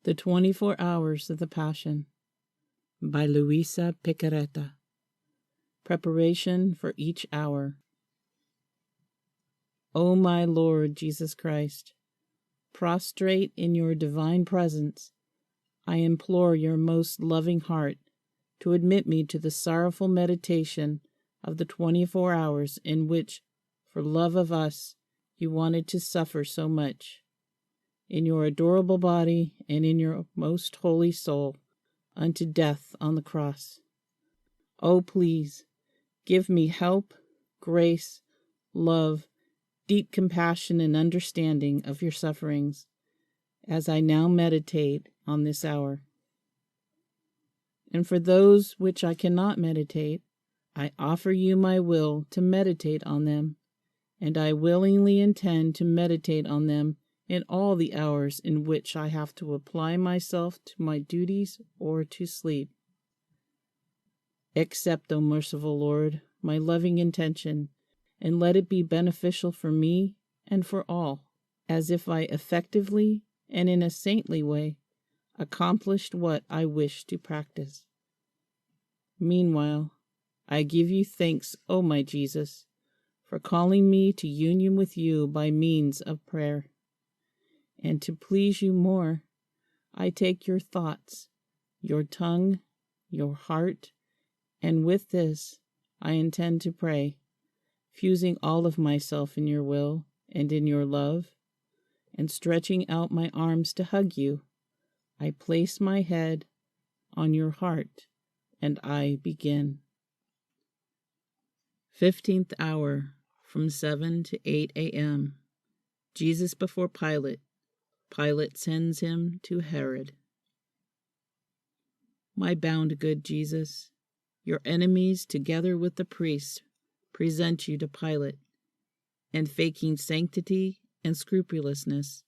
The 24 Hours of the Passion by Luisa Piccarreta. Preparation for each hour. O my Lord Jesus Christ, prostrate in your divine presence, I implore your most loving heart to admit me to the sorrowful meditation of the 24 hours in which, for love of us, you wanted to suffer so much, in your adorable body and in your most holy soul, unto death on the cross. Oh, please, give me help, grace, love, deep compassion and understanding of your sufferings, as I now meditate on this hour. And for those which I cannot meditate, I offer you my will to meditate on them, and I willingly intend to meditate on them in all the hours in which I have to apply myself to my duties or to sleep. Accept, O merciful Lord, my loving intention, and let it be beneficial for me and for all, as if I effectively and in a saintly way accomplished what I wish to practice. Meanwhile, I give you thanks, O my Jesus, for calling me to union with you by means of prayer. And to please you more, I take your thoughts, your tongue, your heart, and with this I intend to pray, fusing all of myself in your will and in your love, and stretching out my arms to hug you, I place my head on your heart, and I begin. 15th hour, from 7 to 8 a.m. Jesus before Pilate. Pilate sends him to Herod. My bound good Jesus, your enemies, together with the priests, present you to Pilate, and faking sanctity and scrupulousness,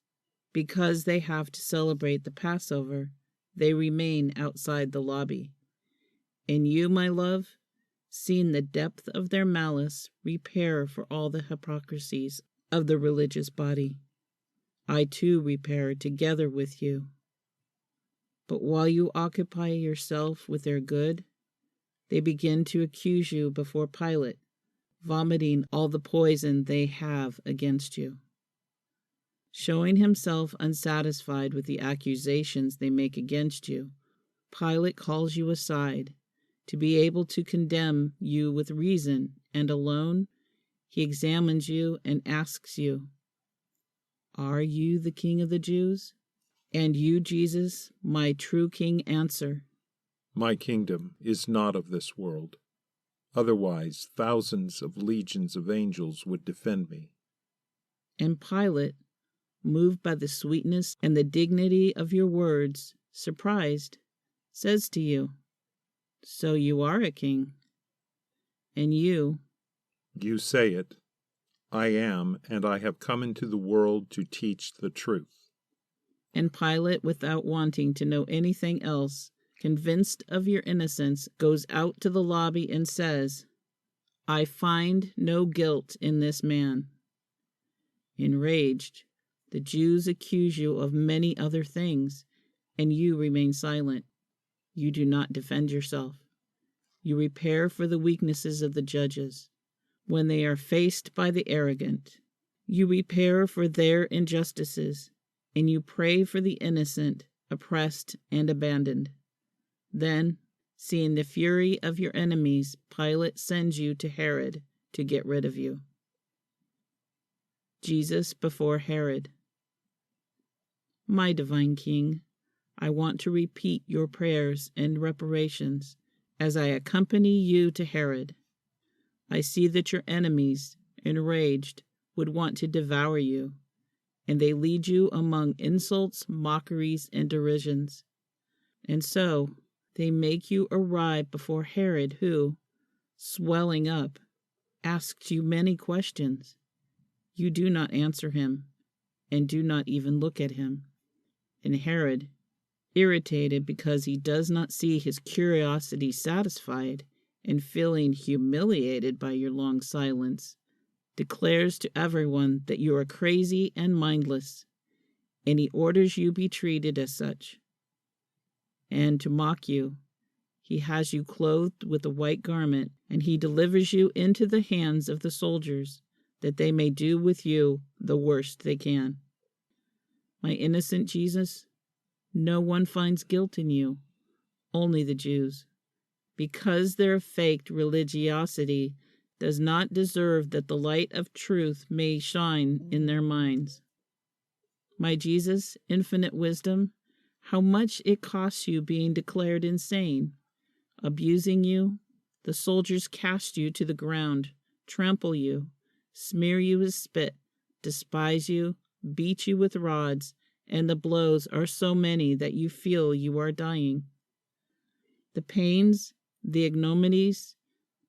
because they have to celebrate the Passover, they remain outside the lobby. And you, my love, seeing the depth of their malice, repair for all the hypocrisies of the religious body. I too repair together with you. But while you occupy yourself with their good, they begin to accuse you before Pilate, vomiting all the poison they have against you. Showing himself unsatisfied with the accusations they make against you, Pilate calls you aside to be able to condemn you with reason, and alone he examines you and asks you, "Are you the King of the Jews?" And you, Jesus, my true King, answer, "My kingdom is not of this world. Otherwise, thousands of legions of angels would defend me." And Pilate, moved by the sweetness and the dignity of your words, surprised, says to you, "So you are a king." And you, "You say it. I am, and I have come into the world to teach the truth." And Pilate, without wanting to know anything else, convinced of your innocence, goes out to the lobby and says, "I find no guilt in this man." Enraged, the Jews accuse you of many other things, and you remain silent. You do not defend yourself. You repair for the weaknesses of the judges when they are faced by the arrogant. You repair for their injustices, and you pray for the innocent, oppressed, and abandoned. Then, seeing the fury of your enemies, Pilate sends you to Herod to get rid of you. Jesus before Herod. My divine King, I want to repeat your prayers and reparations as I accompany you to Herod. I see that your enemies, enraged, would want to devour you, and they lead you among insults, mockeries, and derisions. And so they make you arrive before Herod, who, swelling up, asks you many questions. You do not answer him, and do not even look at him. And Herod, irritated because he does not see his curiosity satisfied, and feeling humiliated by your long silence, declares to everyone that you are crazy and mindless, and he orders you be treated as such. and to mock you. He has you clothed with a white garment, and he delivers you into the hands of the soldiers, that they may do with you the worst they can. My innocent Jesus, no one finds guilt in you, only the Jews, because their faked religiosity does not deserve that the light of truth may shine in their minds. My Jesus, infinite wisdom, how much it costs you being declared insane. Abusing you, the soldiers cast you to the ground, trample you, smear you with spit, despise you, beat you with rods, and the blows are so many that you feel you are dying. The pains, the ignominies,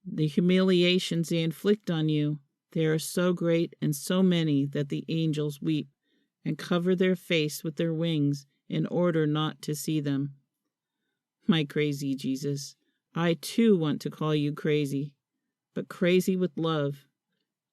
the humiliations they inflict on you, they are so great and so many that the angels weep and cover their face with their wings in order not to see them. My crazy Jesus, I too want to call you crazy, but crazy with love.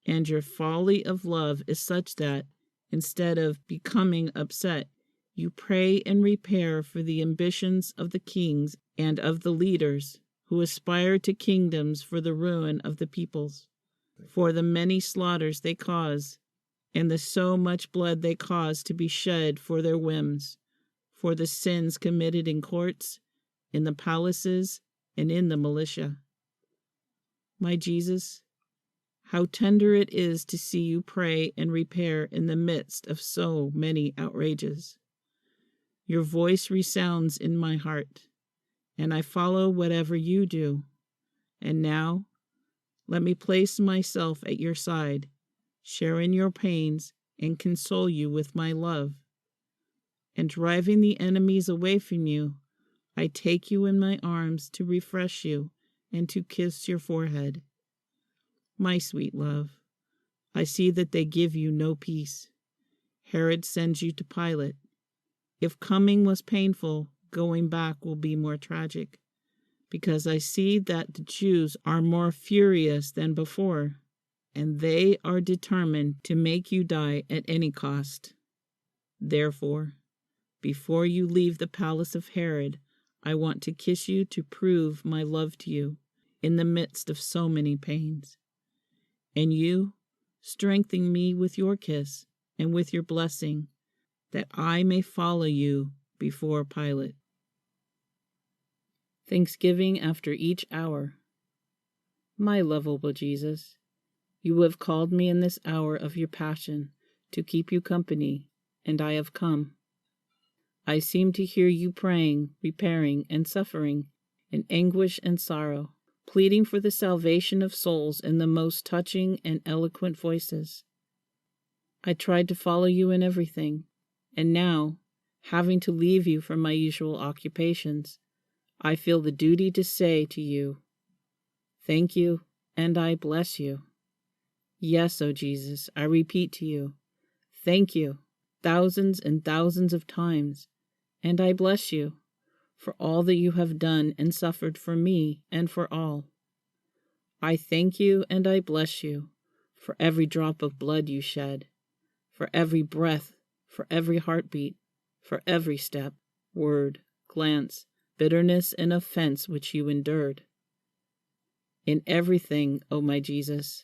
And your folly of love is such that, instead of becoming upset, you pray and repair for the ambitions of the kings and of the leaders who aspire to kingdoms for the ruin of the peoples, for the many slaughters they cause, and the so much blood they cause to be shed for their whims, for the sins committed in courts, in the palaces, and in the militia. My Jesus, how tender it is to see you pray and repair in the midst of so many outrages. Your voice resounds in my heart, and I follow whatever you do. And now, let me place myself at your side, share in your pains, and console you with my love. And driving the enemies away from you, I take you in my arms to refresh you and to kiss your forehead. My sweet love, I see that they give you no peace. Herod sends you to Pilate. If coming was painful, going back will be more tragic, because I see that the Jews are more furious than before, and they are determined to make you die at any cost. Therefore, before you leave the palace of Herod, I want to kiss you to prove my love to you in the midst of so many pains. And you, strengthen me with your kiss and with your blessing, that I may follow you before Pilate. Thanksgiving after each hour. My lovable Jesus, you have called me in this hour of your passion to keep you company, and I have come. I seem to hear you praying, repairing, and suffering, in anguish and sorrow, pleading for the salvation of souls in the most touching and eloquent voices. I tried to follow you in everything, and now, having to leave you for my usual occupations, I feel the duty to say to you, thank you, and I bless you. Yes, O Jesus, I repeat to you, thank you, thousands and thousands of times, and I bless you for all that you have done and suffered for me and for all. I thank you and I bless you for every drop of blood you shed, for every breath, for every heartbeat, for every step, word, glance, bitterness, and offense which you endured. In everything, O my Jesus,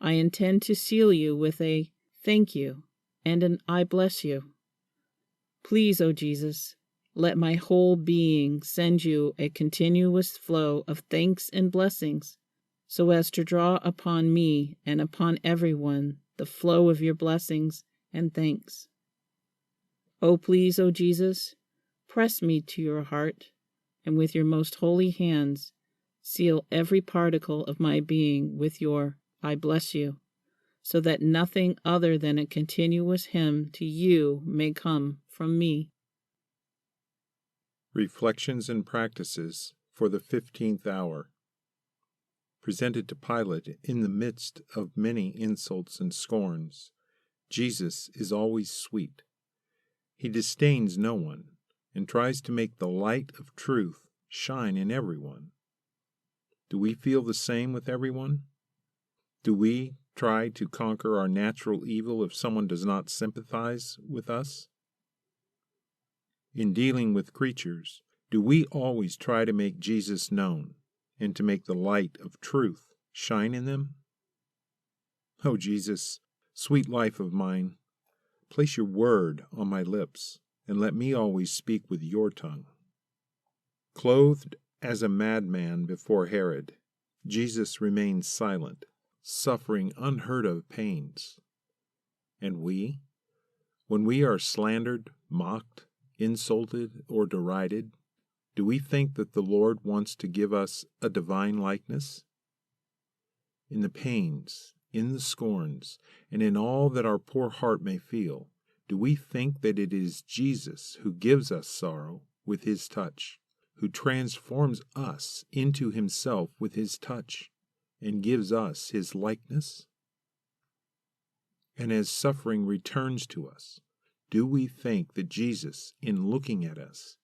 I intend to seal you with a thank you and an I bless you. Please, O Jesus, let my whole being send you a continuous flow of thanks and blessings, so as to draw upon me and upon everyone the flow of your blessings and thanks. Oh, please, O Jesus, press me to your heart, and with your most holy hands, seal every particle of my being with your I bless you, so that nothing other than a continuous hymn to you may come from me. Reflections and Practices for the 15th Hour. Presented to Pilate in the midst of many insults and scorns, Jesus is always sweet. He disdains no one and tries to make the light of truth shine in everyone. Do we feel the same with everyone? Do we try to conquer our natural evil if someone does not sympathize with us? In dealing with creatures, Do we always try to make Jesus known and to make the light of truth shine in them? Oh, Jesus, sweet life of mine, place your word on my lips and let me always speak with your tongue. Clothed as a madman before Herod, Jesus remained silent, suffering unheard of pains. And we, when we are slandered, mocked, insulted, or derided, do we think that the Lord wants to give us a divine likeness? In the pains, in the scorns, and in all that our poor heart may feel, do we think that it is Jesus who gives us sorrow with his touch, who transforms us into himself with his touch, and gives us his likeness? And as suffering returns to us, do we think that Jesus, in looking at us,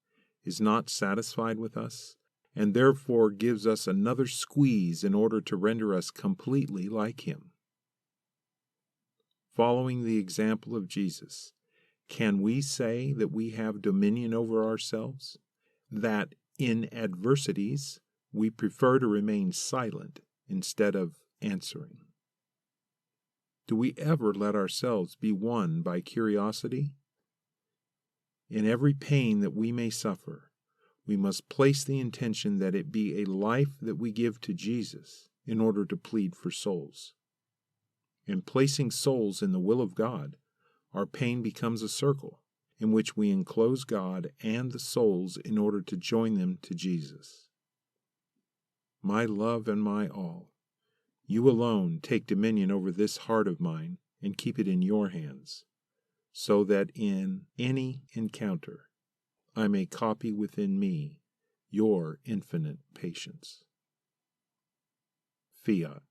is not satisfied with us, and therefore gives us another squeeze in order to render us completely like him? Following the example of Jesus, can we say that we have dominion over ourselves, that in adversities we prefer to remain silent instead of answering? Do we ever let ourselves be won by curiosity? In every pain that we may suffer, we must place the intention that it be a life that we give to Jesus in order to plead for souls. In placing souls in the will of God, our pain becomes a circle in which we enclose God and the souls in order to join them to Jesus. My love and my all, you alone take dominion over this heart of mine and keep it in your hands, so that in any encounter I may copy within me your infinite patience. Fiat.